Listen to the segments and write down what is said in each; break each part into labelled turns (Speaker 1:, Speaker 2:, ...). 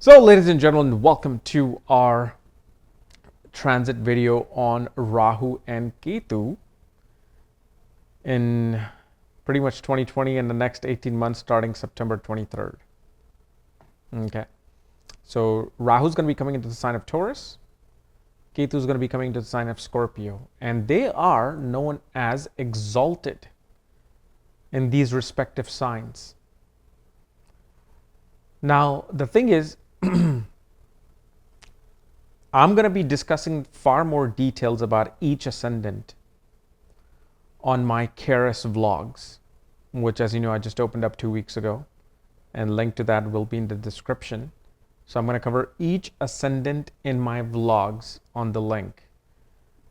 Speaker 1: So, ladies and gentlemen, welcome to our transit video on Rahu and Ketu in pretty much 2020 and the next 18 months starting September 23rd. Okay. So, Rahu's going to be coming into the sign of Taurus. Ketu's going to be coming into the sign of Scorpio. And they are known as exalted in these respective signs. Now, the thing is, I'm going to be discussing far more details about each ascendant on my KRS vlogs, which, as you know, I just opened up 2 weeks ago, and link to that will be in the description. So I'm going to cover each ascendant in my vlogs on the link.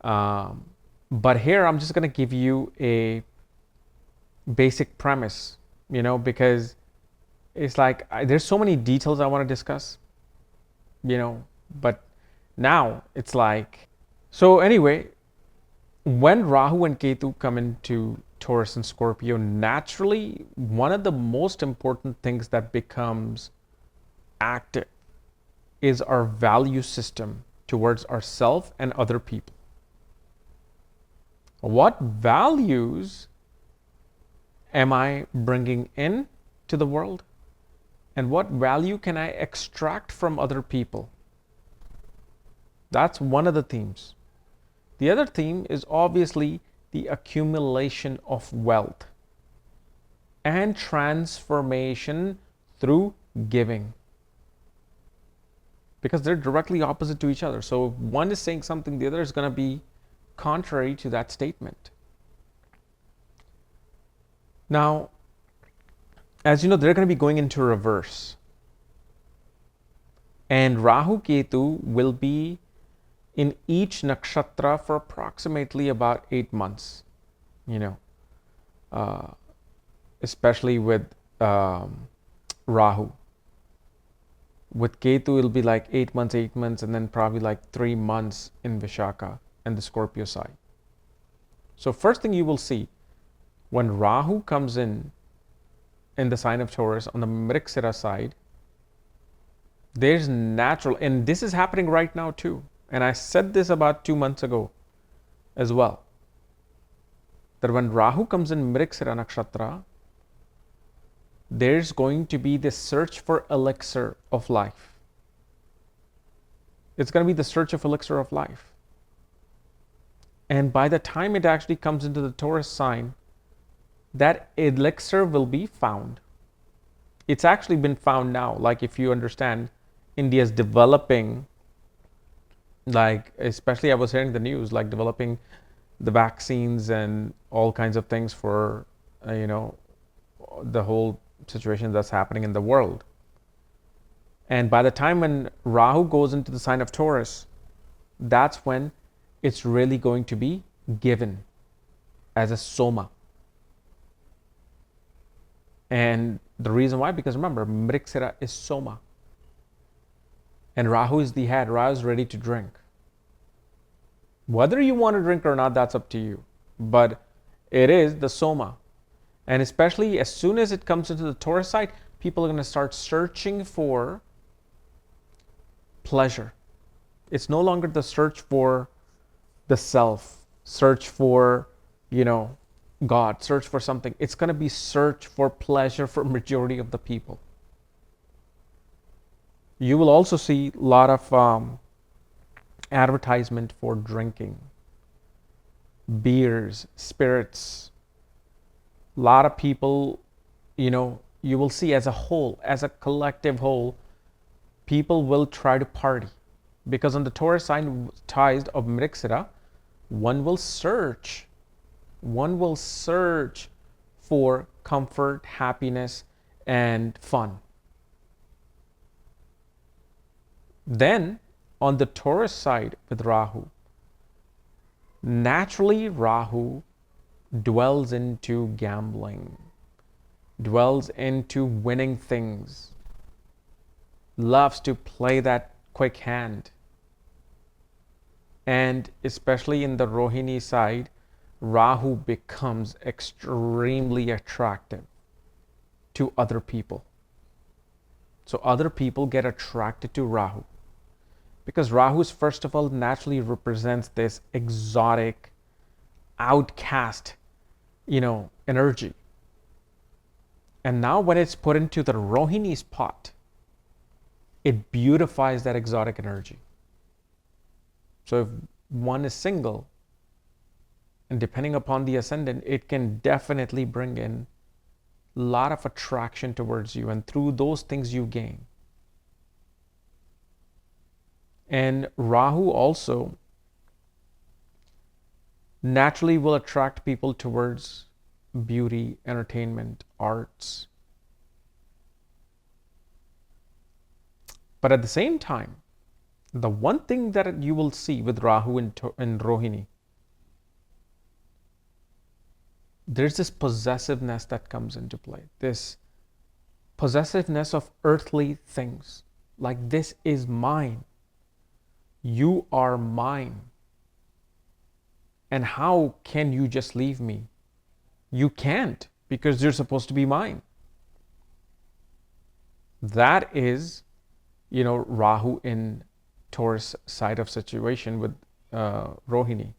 Speaker 1: But here I'm just going to give you a basic premise, because it's like there's so many details I want to discuss, but now it's like, so anyway, when Rahu and Ketu come into Taurus and Scorpio, naturally, one of the most important things that becomes active is our value system towards ourselves and other people. What values am I bringing in to the world? And what value can I extract from other people? That's one of the themes. The other theme is obviously the accumulation of wealth and transformation through giving, because they're directly opposite to each other. So if one is saying something, the other is going to be contrary to that statement. Now, as you know, they're going to be going into reverse. And Rahu Ketu will be in each nakshatra for approximately about 8 months, especially with Rahu. With Ketu, it'll be like 8 months, and then probably like 3 months in Vishaka and the Scorpio side. So first thing you will see, when Rahu comes in the sign of Taurus on the Mriksira side, there's natural, and this is happening right now too. And I said this about 2 months ago as well, that when Rahu comes in Mriksira Nakshatra, there's going to be this search for elixir of life. It's going to be the search of elixir of life. And by the time it actually comes into the Taurus sign, that elixir will be found. It's actually been found now. Like, if you understand, India's developing, like, especially I was hearing the news, like developing the vaccines and all kinds of things for, the whole situation that's happening in the world. And by the time when Rahu goes into the sign of Taurus, that's when it's really going to be given as a soma. And the reason why, because remember, Mriksira is soma. And Rahu is the head. Rahu is ready to drink. Whether you want to drink or not, that's up to you. But it is the soma. And especially as soon as it comes into the Taurus side, people are going to start searching for pleasure. It's no longer the search for the self, search for, God, search for something. It's going to be search for pleasure for majority of the people. You will also see a lot of advertisement for drinking, beers, spirits. A lot of people, you will see as a whole, as a collective whole, people will try to party. Because on the Taurus sign ties of Mriksira, one will search for comfort, happiness, and fun. Then on the Taurus side with Rahu, naturally Rahu dwells into gambling, dwells into winning things, loves to play that quick hand. And especially in the Rohini side, Rahu becomes extremely attractive to other people. So other people get attracted to Rahu because Rahu, first of all, naturally represents this exotic, outcast, energy. And now when it's put into the Rohini's pot, it beautifies that exotic energy. So if one is single, and depending upon the ascendant, it can definitely bring in a lot of attraction towards you, and through those things you gain. And Rahu also naturally will attract people towards beauty, entertainment, arts. But at the same time, the one thing that you will see with Rahu and Rohini, there's this possessiveness that comes into play. This possessiveness of earthly things. Like, this is mine. You are mine. And how can you just leave me? You can't, because you're supposed to be mine. That is, Rahu in Taurus side of situation with Rohini.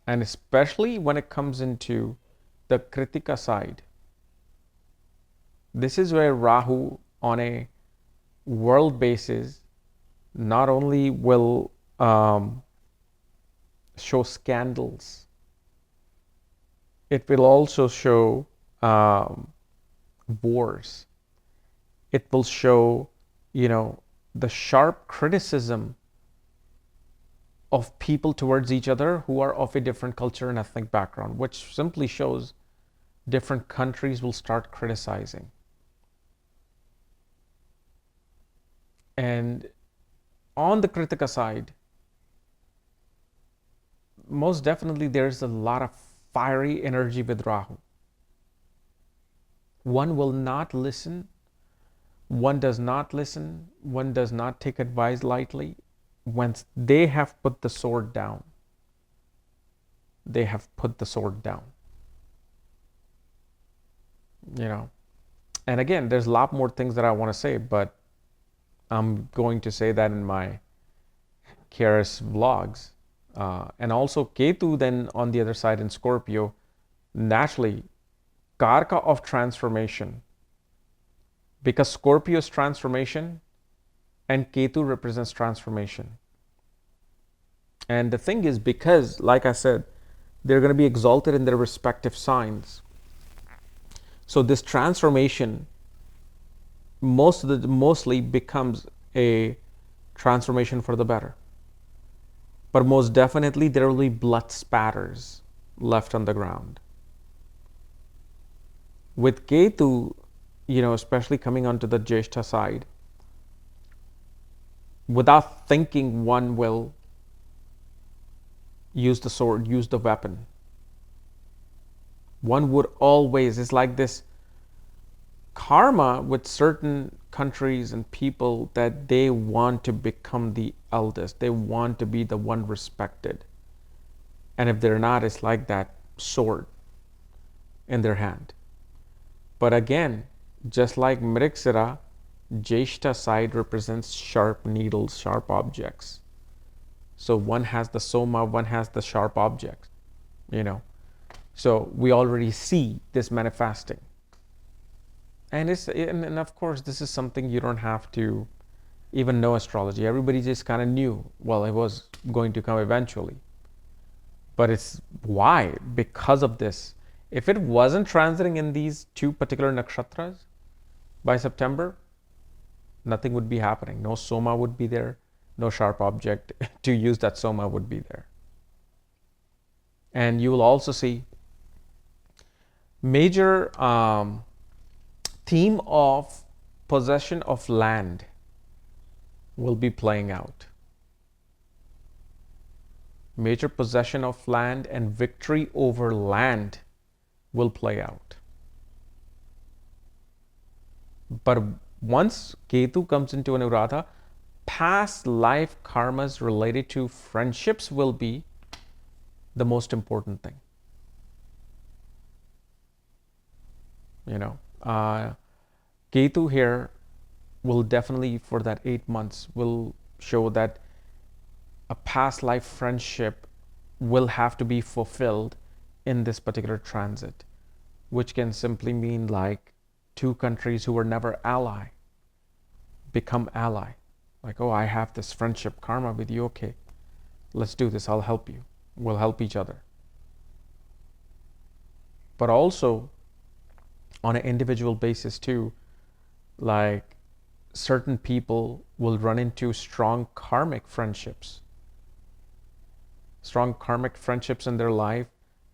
Speaker 1: And especially when it comes into the Kritika side, this is where Rahu on a world basis not only will show scandals, it will also show wars. It will show, the sharp criticism of people towards each other who are of a different culture and ethnic background, which simply shows different countries will start criticizing. And on the Kritika side, most definitely there's a lot of fiery energy with Rahu. One will not listen. One does not listen. One does not take advice lightly. Once they have put the sword down, they have put the sword down. And again, there's a lot more things that I want to say, but I'm going to say that in my KRS vlogs. And also Ketu then on the other side in Scorpio, naturally, Karka of transformation. Because Scorpio is transformation and Ketu represents transformation. And the thing is, because, like I said, they're going to be exalted in their respective signs. So this transformation mostly becomes a transformation for the better. But most definitely there will be blood spatters left on the ground. With Ketu, especially coming onto the Jyeshtha side, without thinking, one will use the sword, use the weapon. One would always, it's like this karma with certain countries and people that they want to become the eldest. They want to be the one respected. And if they're not, it's like that sword in their hand. But again, just like Mriksira, Jyeshtha side represents sharp needles, sharp objects. So one has the soma, one has the sharp objects, So we already see this manifesting. And of course, this is something you don't have to even know astrology. Everybody just kind of knew, well, it was going to come eventually. But it's why? Because of this. If it wasn't transiting in these two particular nakshatras by September, nothing would be happening. No soma would be there. No sharp object to use that soma would be there. And you will also see major theme of possession of land will be playing out. Major possession of land and victory over land will play out. But once Ketu comes into Anuradha, past life karmas related to friendships will be the most important thing. Ketu here will definitely, for that 8 months, will show that a past life friendship will have to be fulfilled in this particular transit, which can simply mean like two countries who were never ally become ally. Like, oh, I have this friendship karma with you. Okay, let's do this. I'll help you. We'll help each other. But also on an individual basis too, like certain people will run into strong karmic friendships in their life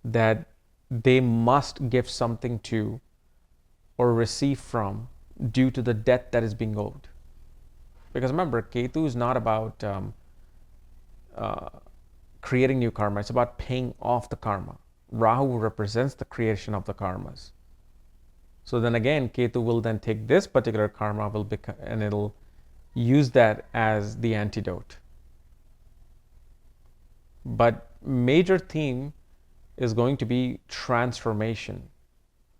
Speaker 1: that they must give something to or receive from due to the debt that is being owed. Because remember, Ketu is not about creating new karma, it's about paying off the karma. Rahu represents the creation of the karmas. So then again, Ketu will then take this particular karma and it'll use that as the antidote. But major theme is going to be transformation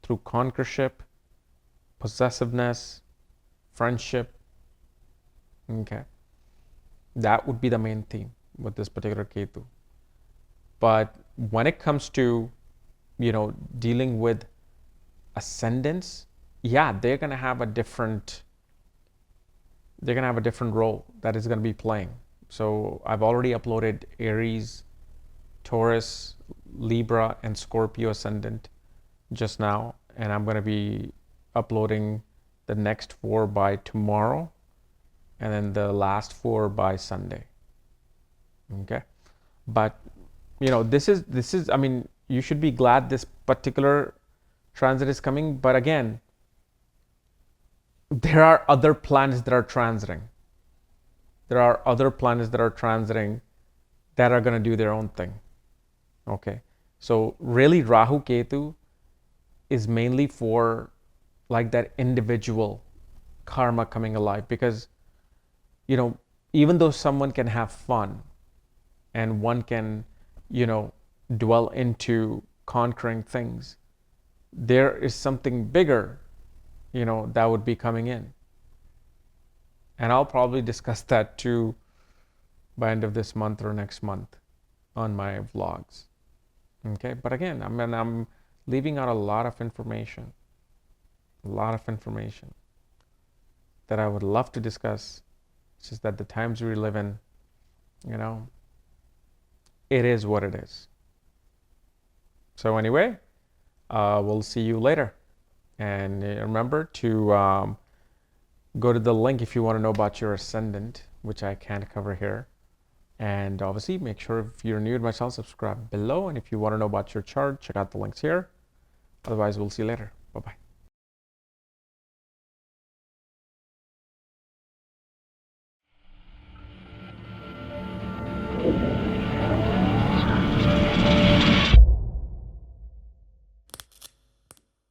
Speaker 1: through conquerorship, possessiveness, friendship. Okay. That would be the main theme with this particular Ketu. But when it comes to, dealing with ascendants, yeah, they're going to have a different role that is going to be playing. So I've already uploaded Aries, Taurus, Libra, and Scorpio ascendant just now, and I'm going to be uploading the next 4 by tomorrow, and then the last 4 by Sunday. Okay, but this is I mean, you should be glad this particular transit is coming, but again, there are other planets that are transiting. There are other planets that are transiting that are going to do their own thing. Okay, so really Rahu Ketu is mainly for like that individual karma coming alive, because even though someone can have fun and one can dwell into conquering things, there is something bigger that would be coming in, and I'll probably discuss that too by end of this month or next month on my vlogs. Okay, but again, I'm leaving out a lot of information that I would love to discuss. It's just that the times we live in, it is what it is. So anyway, we'll see you later. And remember to go to the link if you want to know about your ascendant, which I can't cover here. And obviously, make sure if you're new to my channel, subscribe below. And if you want to know about your chart, check out the links here. Otherwise, we'll see you later.